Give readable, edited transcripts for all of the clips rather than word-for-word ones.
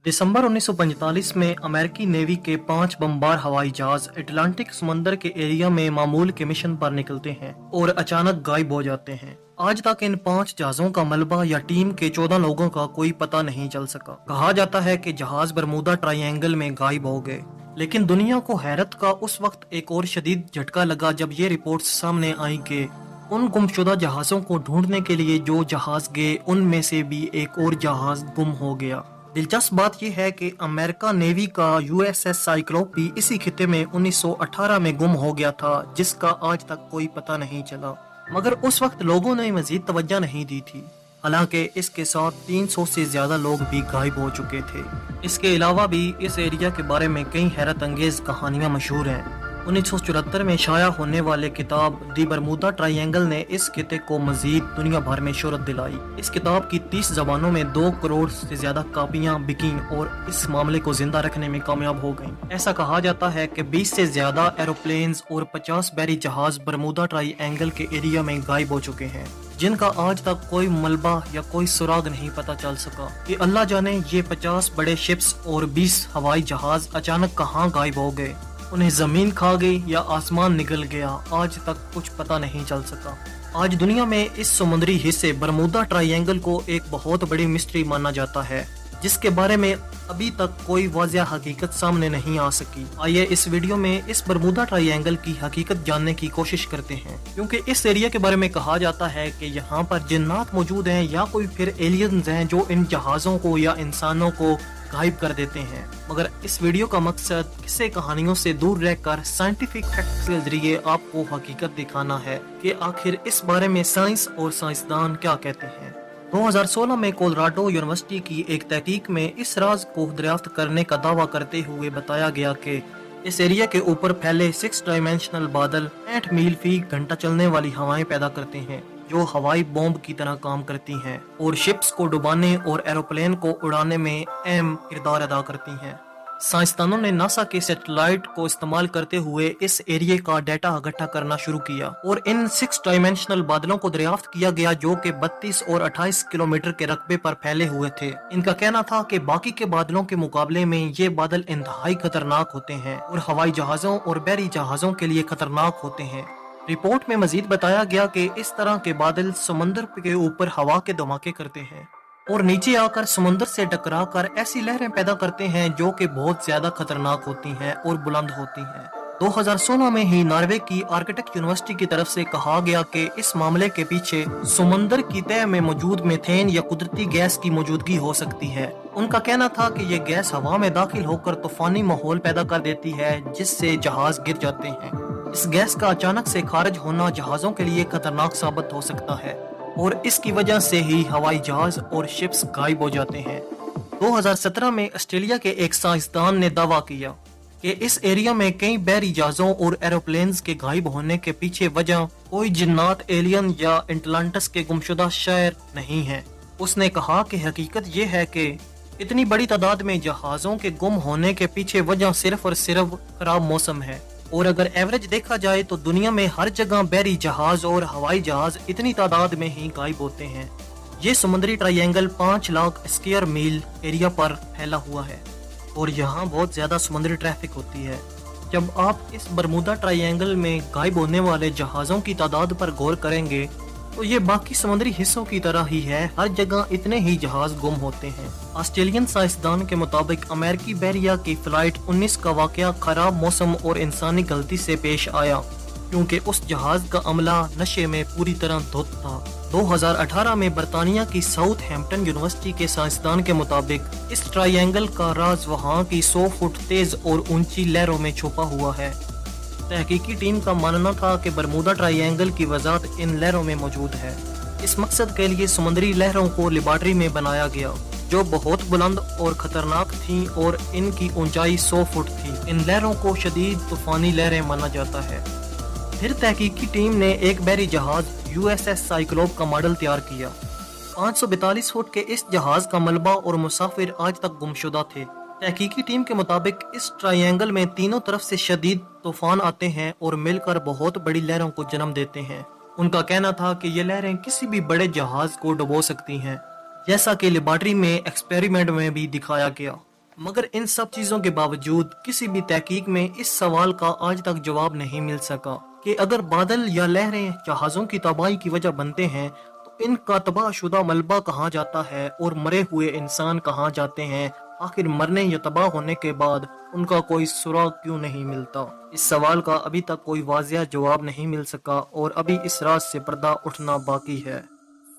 दिसंबर 1945 में अमेरिकी नेवी के 5 बमबार हवाई जहाज अटलांटिक समंदर के एरिया में मामूल के मिशन पर निकलते हैं और अचानक गायब हो जाते हैं। आज तक इन 5 जहाजों का मलबा या टीम के 14 लोगों का कोई पता नहीं चल सका। कहा जाता है कि जहाज बरमूदा ट्रायंगल में गायब हो गए, लेकिन दुनिया को हैरत का उस वक्त एक और शदीद झटका लगा जब ये रिपोर्ट्स सामने आई कि उन गुमशुदा जहाजों को ढूंढने के लिए जो जहाज गए उनमें से भी एक और जहाज गुम हो गया। दिलचस्प बात यह है कि अमेरिका नेवी का यूएसएस साइक्लोप भी इसी खिते में 1918 में गुम हो गया था, जिसका आज तक कोई पता नहीं चला, मगर उस वक्त लोगों ने मजीद तवज्जो नहीं दी थी। हालांकि इसके साथ 300 से ज्यादा लोग भी गायब हो चुके थे। इसके अलावा भी इस एरिया के बारे में कई हैरत अंगेज कहानियां मशहूर हैं। 1974 में शाया होने वाले किताब दी बरमूदा ट्रायंगल ने इस खिते को मजीद दुनिया भर में शोहरत दिलाई। इस किताब की 30 जबानों में 2 करोड़ से ज्यादा कापियां बिकी और इस मामले को जिंदा रखने में कामयाब हो गईं। ऐसा कहा जाता है कि 20 से ज्यादा एरोप्लेन्स और 50 बहरी जहाज बरमूदा ट्रायंगल के एरिया में गायब हो चुके हैं, जिनका आज तक कोई मलबा या कोई सुराग नहीं पता चल सका। कि अल्लाह जाने ये 50 बड़े शिप्स और 20 हवाई जहाज अचानक कहाँ गायब हो गए, उन्हें जमीन खा गई या आसमान निगल गया, आज तक कुछ पता नहीं चल सका। आज दुनिया में इस समुद्री हिस्से बरमूदा ट्रायंगल को एक बहुत बड़ी मिस्ट्री माना जाता है, जिसके बारे में अभी तक कोई वाज़ेह हकीकत सामने नहीं आ सकी। आइए इस वीडियो में इस बरमूदा ट्रायंगल की हकीकत जानने की कोशिश करते हैं, क्योंकि इस एरिया के बारे में कहा जाता है कि यहाँ पर जिन्नात मौजूद हैं या कोई फिर एलियंस हैं जो इन जहाज़ों को या इंसानों को गायब कर देते हैं। मगर इस वीडियो का मकसद किस्से कहानियों से दूर रहकर साइंटिफिक फैक्ट्स के जरिए आपको हकीकत दिखाना है कि आखिर इस बारे में साइंस और साइंसदान क्या कहते हैं। 2016 में कोलोराडो यूनिवर्सिटी की एक तहकीक में इस राज को दरियाफ्त करने का दावा करते हुए बताया गया कि इस एरिया के ऊपर फैले 6 डायमेंशनल बादल 60 मील फी घंटा चलने वाली हवाएं पैदा करते हैं, जो हवाई बॉम्ब की तरह काम करती हैं और शिप्स को डुबाने और एरोप्लेन को उड़ाने में अहम किरदार अदा करती हैं। साइंसदानों ने नासा के सैटेलाइट को इस्तेमाल करते हुए इस एरिया का डाटा इकट्ठा करना शुरू किया और इन 6 डायमेंशनल बादलों को दरियाफ्त किया गया, जो कि 32 और 28 किलोमीटर के रकबे पर फैले हुए थे। इनका कहना था कि बाकी के बादलों के मुकाबले में ये बादल इंतहाई खतरनाक होते हैं और हवाई जहाजों और बहरी जहाजों के लिए खतरनाक होते हैं। रिपोर्ट में मजीद बताया गया कि इस तरह के बादल समंदर के ऊपर हवा के धमाके करते हैं और नीचे आकर समुद्र से टकराकर ऐसी लहरें पैदा करते हैं जो कि बहुत ज्यादा खतरनाक होती हैं और बुलंद होती हैं। 2016 में ही नॉर्वे की आर्किटेक्ट यूनिवर्सिटी की तरफ से कहा गया कि इस मामले के पीछे समुद्र की तह में मौजूद मीथेन या कुदरती गैस की मौजूदगी हो सकती है। उनका कहना था कि यह गैस हवा में दाखिल होकर तूफानी माहौल पैदा कर देती है, जिससे जहाज गिर जाते हैं। इस गैस का अचानक से खारिज होना जहाजों के लिए खतरनाक साबित हो सकता है और इसकी वजह से ही हवाई जहाज और शिप्स गायब हो जाते हैं। 2017 में ऑस्ट्रेलिया के एक साइंसदान ने दावा किया कि इस एरिया में कई बहरी जहाजों और एरोप्लेन्स के गायब होने के पीछे वजह कोई जिन्नात, एलियन या अटलांटिस के गुमशुदा शहर नहीं है। उसने कहा कि हकीकत ये है कि इतनी बड़ी तादाद में जहाजों के गुम होने के पीछे वजह सिर्फ और सिर्फ खराब मौसम है, और अगर एवरेज देखा जाए तो दुनिया में हर जगह बहरी जहाज और हवाई जहाज इतनी तादाद में ही गायब होते हैं। ये समुद्री ट्रायंगल 5 लाख स्क्वायर मील एरिया पर फैला हुआ है और यहाँ बहुत ज्यादा समुद्री ट्रैफिक होती है। जब आप इस बरमूदा ट्रायंगल में गायब होने वाले जहाजों की तादाद पर गौर करेंगे तो ये बाकी समुद्री हिस्सों की तरह ही है, हर जगह इतने ही जहाज गुम होते हैं। ऑस्ट्रेलियन साइंसदान के मुताबिक अमेरिकी बहरिया की फ्लाइट 19 का वाकया खराब मौसम और इंसानी गलती से पेश आया, क्योंकि उस जहाज का अमला नशे में पूरी तरह धुत था। 2018 में बरतानिया की साउथ हैम्पटन यूनिवर्सिटी के साइंसदान के मुताबिक इस ट्रायंगल का राज वहाँ की 100 फुट तेज और ऊंची लहरों में छुपा हुआ है। तहकीकी टीम का मानना था कि बरमूदा ट्रायंगल की वजाहत इन लहरों में मौजूद है। इस मकसद के लिए समुद्री लहरों को लेबॉर्ट्री में बनाया गया, जो बहुत बुलंद और खतरनाक थीं और इनकी ऊंचाई 100 फुट थी। इन लहरों को शदीद तूफानी लहरें माना जाता है। फिर तहकीकी टीम ने एक बहरी जहाज यूएसएस साइक्लोप का मॉडल तैयार किया। 542 फुट के इस जहाज का मलबा और मुसाफिर आज तक गुमशुदा थे। तहकीकी टीम के मुताबिक इस ट्रायंगल में तीनों तरफ से शदीद तूफान आते हैं और मिलकर बहुत बड़ी लहरों को जन्म देते हैं। उनका कहना था कि ये लहरें किसी भी बड़े जहाज को डुबो सकती हैं, जैसा कि लेबॉर्ट्री में एक्सपेरिमेंट में भी दिखाया गया। मगर इन सब चीजों के बावजूद किसी भी तहकीक में इस सवाल का आज तक जवाब नहीं मिल सका कि अगर बादल या लहरें जहाजों की तबाही की वजह बनते हैं तो इनका तबाहशुदा मलबा कहाँ जाता है और मरे हुए इंसान कहाँ जाते हैं। आखिर मरने या तबाह होने के बाद उनका कोई सुराग क्यों नहीं मिलता। इस सवाल का अभी तक कोई वाज़िया जवाब नहीं मिल सका और अभी इस राज से पर्दा उठना बाकी है।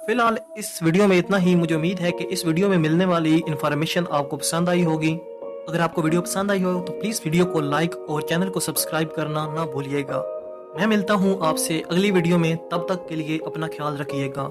फिलहाल इस वीडियो में इतना ही। मुझे उम्मीद है कि इस वीडियो में मिलने वाली इन्फॉर्मेशन आपको पसंद आई होगी। अगर आपको वीडियो पसंद आई हो तो प्लीज़ वीडियो को लाइक और चैनल को सब्सक्राइब करना ना भूलिएगा। मैं मिलता हूँ आपसे अगली वीडियो में, तब तक के लिए अपना ख्याल रखिएगा।